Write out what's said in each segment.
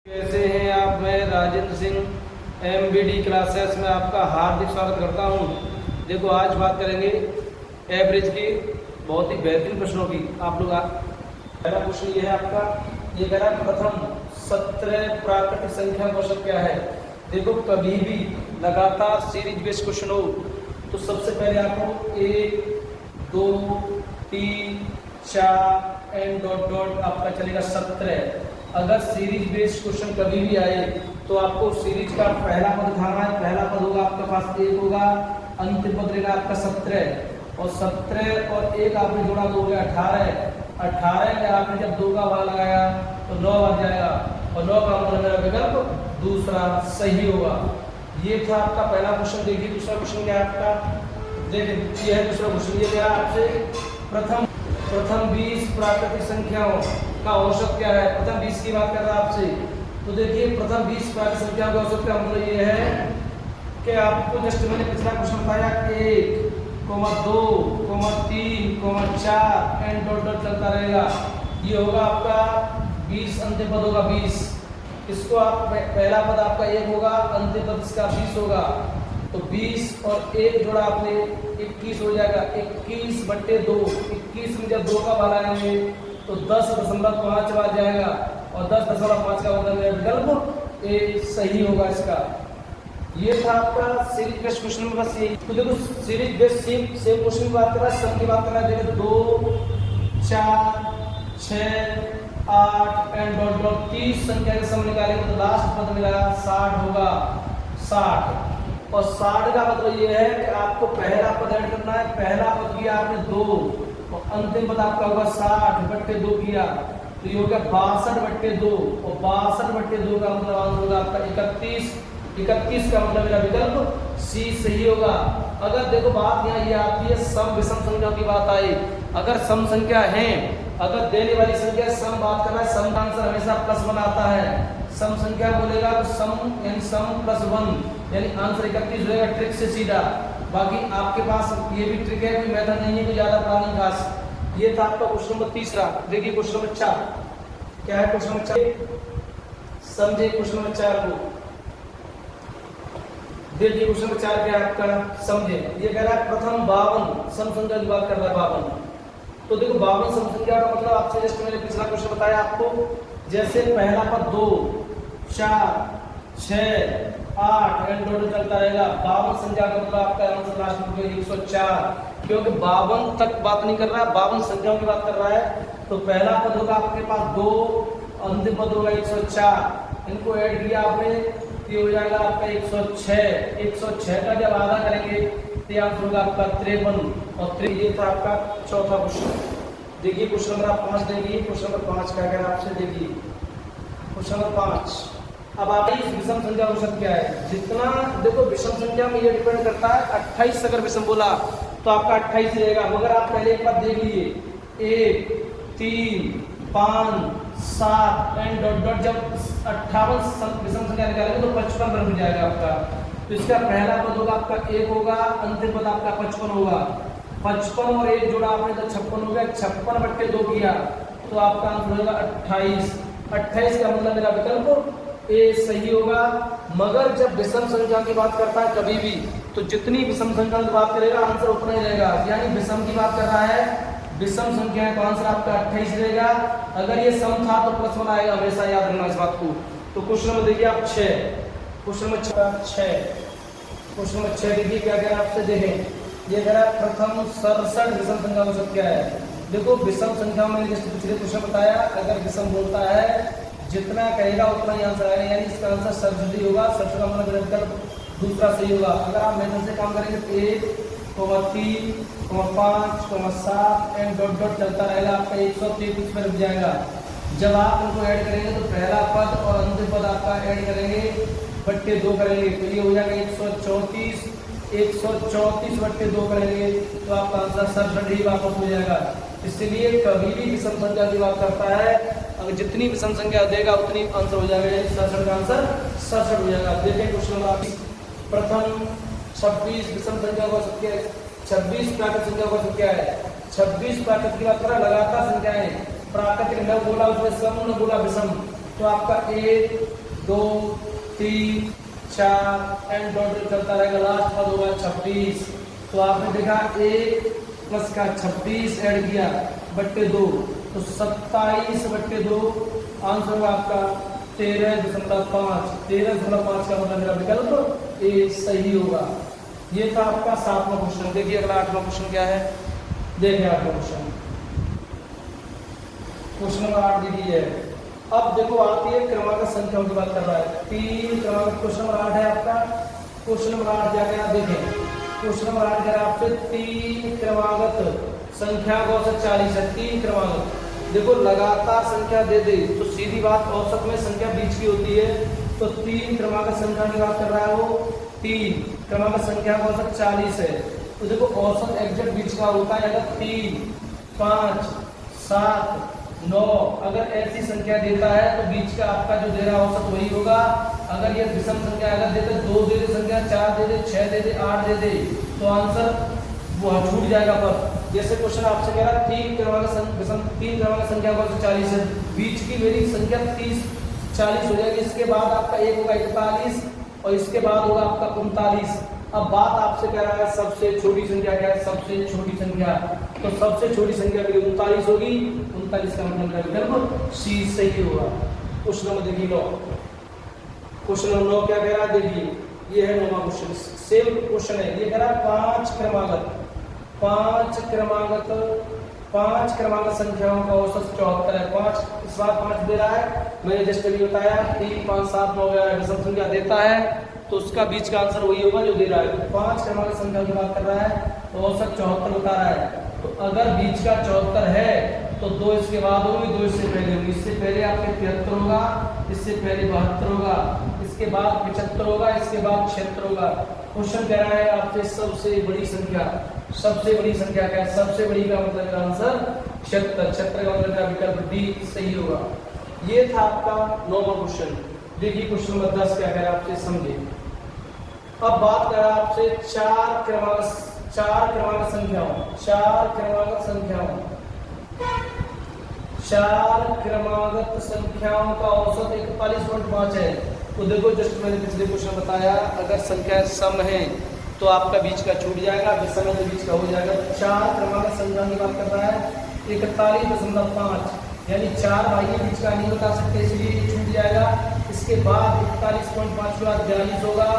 कैसे हैं आप। मैं राजेंद्र सिंह एमबीडी क्लासेस में आपका हार्दिक स्वागत करता हूं। देखो आज बात करेंगे एवरेज की बहुत ही बेहतरीन प्रश्नों की। आप लोग पहला क्वेश्चन ये है आपका, ये कह रहा है प्रथम 17 प्राकृतिक संख्या का औसत क्या है। देखो कभी भी लगातार सीरीज बेस्ड क्वेश्चन हो तो सबसे पहले आपको 1 2 3 4 एंड डॉट डॉट आपका चलेगा 17। अगर सीरीज बेस्ड क्वेश्चन कभी भी आए तो आपको सीरीज का पहला पद उठाना है। पहला पद होगा आपके पास 1 होगा, अंतिम पद रहेगा आपका 17 और 17 और 1 आपने जोड़ा तो हो गया 18 में आपने जब 2 का भाग लगाया तो 9 आ जाएगा और 9 का मतलब मेरा विकल्प दूसरा सही होगा। ये था आपका पहला क्वेश्चन। देखिए दूसरा क्वेश्चन क्या है आपका। देखिए ये है दूसरा क्वेश्चन। ये मेरा आपसे प्रथम 20 प्राकृतिक संख्याओं का औसत क्या है। प्रथम 20 की बात कर रहा है आपसे। तो देखिए प्रथम 20 प्राकृतिक संख्याओं का औसत का मतलब ये है कि आपको जस्ट मैंने पिछला क्वेश्चन बताया 1, 2, 3, 4 एंड डॉट डॉट चलता रहेगा। ये होगा आपका 20, अंतिम पद होगा 20। इसको आप पहला पद आपका 1 होगा, अंतिम पद इसका 20 होगा। तो 20 और 1 जोड़ा आपने 21 हो जाएगा। 21/2, 21 में जब 2 का भाग लगाएंगे तो 10.5 आ जाएगा और 10.5 का मतलब विकल्प ए सही होगा इसका। ये था आपका सीरीज बेस्ड क्वेश्चन में बस यही। तो देखो सीरीज बेस्ड सेम क्वेश्चन की बात कर रहा है, सम की बात कर रहा है। देखो 2, 4, 6, 8 एंड डॉट डॉट 30 संख्या के सम निकालेंगे तो लास्ट पद मिला 60 होगा। 60 और 60 का मतलब ये है कि आपको पहला पद ऐड करना है। पहला पद किया आपने 2 और अंतिम पद आपका होगा 60/2 किया तो ये हो गया 62/2 और 62/2 का मतलब आंसर होगा आपका 31। 31 का मतलब मेरा विकल्प सी सही होगा। अगर देखो बात यहाँ ये आती है सम विषम संख्याओं की बात आई। अगर सम संख्या है, अगर देने वाली संख्या सम बात कर रहा है, सम का आंसर हमेशा +1 आता है। सम संख्या बोलेगा तो सम यानी सम +1 यानी आंसर 31 होगा ट्रिक से सीधा। बाकी आपके पास ये भी ट्रिक है, कोई मेथड नहीं है, कोई ज्यादा प्लानिंग खास। ये था आपका क्वेश्चन नंबर तीसरा। देखिए क्वेश्चन नंबर 4 क्या है। क्वेश्चन नंबर 4 समझे। क्वेश्चन नंबर 4 को देखिए। क्वेश्चन नंबर 4 क्या है आपका, समझे। ये कह रहा है प्रथम 52 सम संख्या की बात कर रहा है 52। तो देखो 52 सम संख्या का मतलब आपसे जस्ट मैंने पिछला क्वेश्चन बताया आपको। जैसे पहला पद 2, 4, 6, 8 एंड टोटल चलता रहेगा। 52 संख्या का मतलब आपका आंसर लास्ट में 104 क्योंकि 52 तक बात नहीं कर रहा है, 52 संख्याओं की बात कर रहा है। तो पहला पद होगा आपके पास 2, अंतिम पद होगा 104। इनको ऐड किया आपने तो हो जाएगा आपका 106। 106 का जब आधा करेंगे तो आंसर होगा आपका 53 और ये था आपका चौथा क्वेश्चन। देखिए क्वेश्चन नंबर 5 देखिए। क्वेश्चन नंबर 5 क्या कह रहा है आपसे। देखिए क्वेश्चन नंबर 5। अब आप इस विषम संख्या का औसत क्या है। जितना देखो विषम संख्या में ये डिपेंड करता है। 28 अगर विषम बोला तो आपका 28 रहेगा। मगर आप पहले एक बार देख लीजिए 1, 3, 5, 7 एंड डॉट डॉट जब 58 विषम संख्या निकालेंगे तो 55 बन जाएगा आपका। तो इसका पहला पद होगा आपका 1 होगा, अंतिम पद आपका 55 होगा। 55 और 1 जोड़ा आपने तो 56 हो गया। 56/2 किया तो आपका आंसर होगा 28। 28 का मतलब मेरा विकल्प ए सही होगा। मगर जब विषम संख्या की बात करता है कभी भी तो जितनी विषम संख्या की बात करेगा आंसर उतना ही रहेगा। यानी विषम की बात कर रहा है, विषम संख्या है तो आंसर आपका 28 रहेगा। अगर ये सम था तो +1 आएगा, हमेशा याद रखना इस बात को। तो क्वेश्चन नंबर देखिए आप 6। क्वेश्चन नंबर 6 क्वेश्चन नंबर 6 देखिए क्या कह रहा है आपसे। देखें ये कह रहा है प्रथम 67 विषम संख्या का औसत क्या है। देखो विषम संख्या में जैसे पिछले क्वेश्चन बताया, अगर विषम बोलता है जितना कहेगा उतना ही आंसर आएगा। यानी इसका आंसर 67 होगा। 67 का मतलब विकल्प दूसरा सही होगा। अगर आप मेथड से काम करेंगे तो 1, 3, 5, 7 एंड डॉट डॉट चलता रहेगा। आपका 133 पर रुक जाएगा। जब आप उनको ऐड करेंगे तो पहला पद और अंतिम पद आपका ऐड करेंगे /2 करेंगे तो ये हो जाएगा 134। 134/2 करेंगे तो आपका आंसर 67 ही वापस हो जाएगा। इसलिए कभी भी विषम संख्या की बात करता है, अगर जितनी विषम संख्या देगा उतनी आंसर हो जाएगा। 67 का आंसर 67 हो जाएगा। देखिए क्वेश्चन नंबर प्रथम 26 विषम संख्या का औसत क्या है। 26 प्राकृतिक संख्या का औसत क्या है। 26 प्राकृतिक की बात कर रहा है, लगातार संख्याएं। प्राकृतिक न बोला उसमें सम न बोला विषम। तो आपका 1 2 3 4 एंड टोटल चलता रहेगा, लास्ट पद होगा 26। तो आपने देखा 1 प्लस का 26 ऐड किया बट्टे 2 तो 27/2 आंसर होगा आपका 13.5। 13.5 का मतलब मेरा विकल्प ए सही होगा। ये था आपका 7वां क्वेश्चन। देखिए अगला 8वां क्वेश्चन क्या है, देखिए 8वां क्वेश्चन, क्वेश्चन नंबर 8 देखिए। अब देखो आती है क्रमांक संख्याओं की बात कर रहा है, 3 क्रमांक, क्वेश्चन नंबर 8 है आपका। क्वेश्चन नंबर 8 क्या क्या देखें, क्वेश्चन नंबर 8 कह रहा है आपसे 3 क्रमागत संख्या का औसत 40 है। 3 क्रमागत, देखो लगातार संख्या दे दे तो सीधी बात औसत में संख्या बीच की होती है, तो 3 क्रमागत संख्या की बात कर रहा है वो। 3 क्रमागत संख्या का औसत 40 है, तो देखो औसत एग्जैक्ट बीच का होता है अगर 3 5 7 9 अगर ऐसी संख्या देता है तो बीच का आपका जो दे रहा औसत वही होगा। अगर ये विषम संख्या अगर देते 2 दे दे संख्या, 4 दे दे, 6 दे दे, 8 दे दे तो आंसर वो छूट जाएगा। पर जैसे क्वेश्चन आपसे कह रहा है 3 क्रमांक संख्या का 40 है, बीच की मेरी संख्या 30 40 हो जाएगी। इसके बाद आपका एक होगा 41 और इसके बाद होगा आपका 39। अब बात आपसे कह रहा है सबसे छोटी संख्या क्या है, सबसे छोटी संख्या, तो सबसे छोटी संख्या मेरी 39 होगी। 39 का मतलब विकल्प सी सही होगा। क्वेश्चन नंबर देखिए 9। क्वेश्चन नंबर 9 क्या कह रहा है, देखिए ये है 9वां क्वेश्चन, सेम क्वेश्चन है। ये कह रहा है 5 क्रमांक संख्याओं का औसत 74 है। 5 इस बार 5 दे रहा है, मैंने जस्ट अभी बताया 3 5 7 9 विषम संख्या देता है तो उसका बीच का आंसर वही होगा जो दे रहा है। 5 क्रमांक संख्या की बात कर रहा है तो औसत 74 बता रहा है, तो अगर बीच का 74 है तो 2 इसके बाद होगी, 2 इससे पहले होगी। इससे पहले आपके 73 होगा, इससे पहले 72 होगा, इसके बाद 75 होगा, इसके बाद 76 होगा। क्वेश्चन कह रहा है आपसे सबसे बड़ी संख्या, सबसे बड़ी संख्या क्या है, सबसे बड़ी का मतलब आंसर 76। 76 का मतलब विकल्प डी सही होगा। ये था आपका 9वां क्वेश्चन। देखिए क्वेश्चन नंबर 10 क्या कह रहा है आपसे, समझिए। अब बात कर रहा है आपसे 4 क्रमांक संख्याओं, 4 क्रमागत संख्याओं का औसत 41.5 है। तो देखो जस्ट मैंने पिछले क्वेश्चन बताया अगर संख्या सम है तो आपका बीच का छूट जाएगा, विषम है तो बीच का हो जाएगा। 4 क्रमागत संख्या की बात कर रहा है 41.5 यानी 4 भाई के बीच का नहीं बता सकते इसलिए ये छूट जाएगा। इसके बाद 41.5 के बाद 42 होगा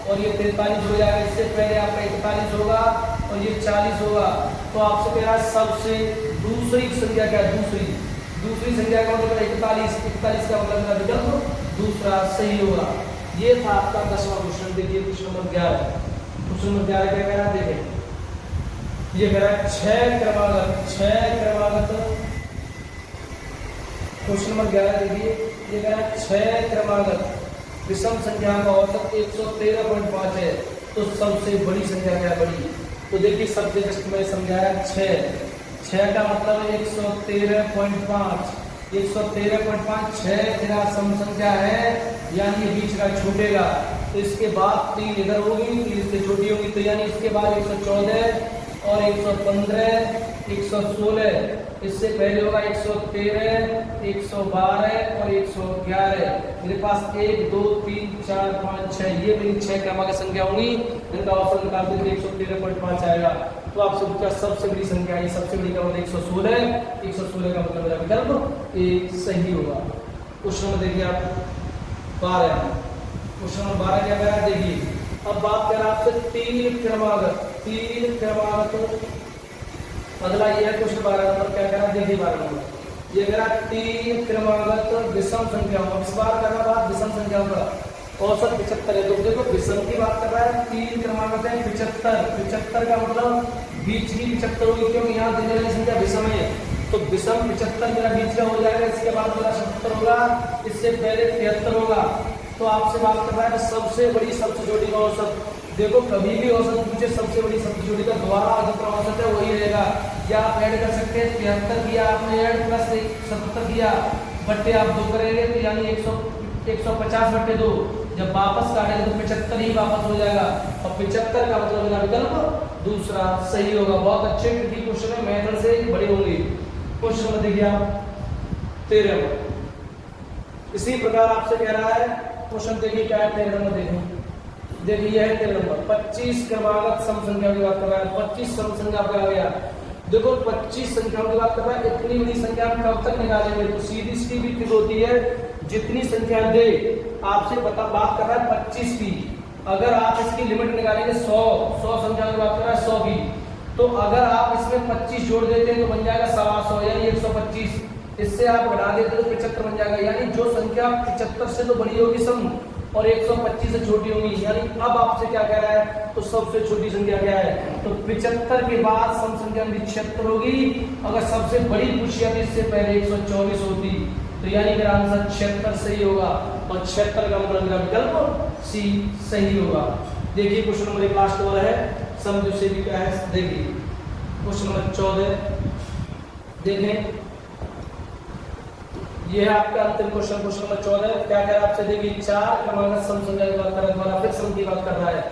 और ये 43 हो जाएगा। इससे पहले आपका 41 होगा और ये 40 होगा। तो आपसे कह रहा है सबसे दूसरी संख्या क्या है, दूसरी संख्या का मतलब 41 का मतलब विकल्प दूसरा सही होगा। ये था आपका 10वां क्वेश्चन। देखिए क्वेश्चन नंबर 11। क्वेश्चन नंबर 11 क्या कह रहा है, देखें ये कह रहा है 6 क्रमागत। क्वेश्चन नंबर 11 देखिए ये कह रहा है 6 क्रमागत विषम संख्या का औसत 113.5 है, तो सबसे बड़ी संख्या क्या है, बड़ी। तो देखिए सबसे जस्ट मैंने समझाया 6 का मतलब है 113.5। 113.5 6 तेरा सम संख्या है यानी ये बीच का छूटेगा। तो इसके बाद 3 इधर होगी, 3 इससे छोटी होगी, तो यानी इसके बाद 114 और 115 116, इससे पहले होगा 113 112 और 111। मेरे पास 1 2 3 4 5 6 ये मेरी 6 क्रमांक संख्या होंगी, इनका औसत निकालते थे 113.5 आएगा। तो आपसे पूछा सबसे बड़ी संख्या है, सबसे बड़ी का मतलब 116 का मतलब मेरा विकल्प ए सही होगा। क्वेश्चन नंबर देखिए आप 12। क्वेश्चन नंबर 12 क्या कह रहा है, देखिए अब बात कर रहा है आपसे 3 क्रमागत। अगला ये है क्वेश्चन 12 नंबर क्या कह रहा है, देखिए 12 नंबर ये कह रहा है 3 क्रमागत विषम संख्याओं। इस बार कर रहा बात विषम संख्याओं का औसत 75 है। तो देखो विषम की बात कर रहा है, 3 क्रमागत है 75 का मतलब बीच की 75 होगी, क्योंकि यहाँ देने वाली संख्या विषम है। तो विषम 75 मेरा बीच का हो जाएगा, इसके बाद मेरा 77 होगा, इससे पहले 73 होगा। तो आपसे बात कर रहा है सबसे बड़ी सबसे छोटी का औसत। देखो कभी भी औसत पूछे सबसे बड़ी सबसे छोटी का दोबारा जितना औसत है वही रहेगा। या आप ऐड कर सकते हैं 73 किया आपने ऐड प्लस 77 किया बट्टे आप 2 करेंगे तो यानी 150/2। जब वापस काटेंगे तो 75 ही वापस हो जाएगा और 75 का मतलब मेरा विकल्प दूसरा सही होगा। बहुत अच्छे क्वेश्चन है, मेथड से बड़े होंगे। क्वेश्चन नंबर देखिए आप 13। इसी प्रकार आपसे कह रहा है क्वेश्चन, देखिए क्या है 13 नंबर, देखिए यह है 13 नंबर, 25 क्रमागत सम संख्या की बात कर रहा है। 25 सम संख्या पे आ गया। देखो 25 संख्याओं की बात कर रहा है, इतनी बड़ी संख्या हम कब तक निकालेंगे? तो सीधी सी भी फिर होती है, जितनी संख्या दे आपसे बात कर रहा है 25 की, अगर आप इसकी लिमिट निकालेंगे 100 संख्या की बात कर रहा है 100 की, तो अगर आप इसमें 25 जोड़ देते हैं तो बन जाएगा 125 यानी 125, इससे आप घटा देते तो 75 बन जाएगा, यानी जो संख्या 75 से तो बड़ी होगी सम और 125 से छोटी होगी, यानी अब आपसे क्या कह रहा है, तो सबसे छोटी संख्या क्या है? तो 75 के बाद सम संख्या 76 होगी। अगर सबसे बड़ी पूछी है इससे पहले 124 होती, तो यानी मेरा आंसर 76 सही होगा, और 76 का मतलब मेरा विकल्प सी सही होगा। देखिए क्वेश्चन नंबर 1 लास्ट वाला है, सम जो से भी क्या है, देखिए क्वेश्चन नंबर 14, देखें ये है आपका अंतिम क्वेश्चन, क्वेश्चन नंबर 14 क्या कह रहा है आपसे, देखिए 4 क्रमागत सम संख्या की बात कर रहा है, दोबारा फिर सम की बात कर रहा है।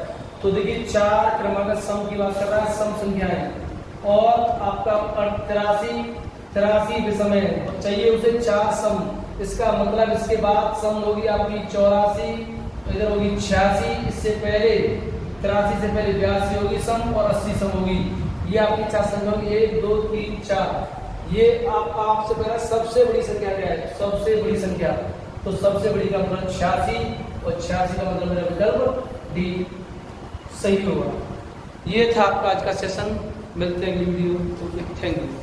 तो देखिए 4 क्रमागत सम की बात कर रहा है, सम संख्याएं, और आपका 83 विषम है, तो चाहिए उसे 4 सम, इसका मतलब इसके बाद सम होगी आपकी 84, इधर होगी 86, इससे पहले 83 से पहले 82 होगी सम, और 80 सम होगी। ये आपकी 4 संख्या होगी, 1 2 3 4। ये आपसे पहला सबसे बड़ी संख्या क्या है? सबसे बड़ी संख्या, तो सबसे बड़ी का मतलब 86, और 86 का मतलब मेरा विकल्प डी सही होगा। ये था आपका आज का सेशन, मिलते हैं अगली वीडियो, थैंक यू।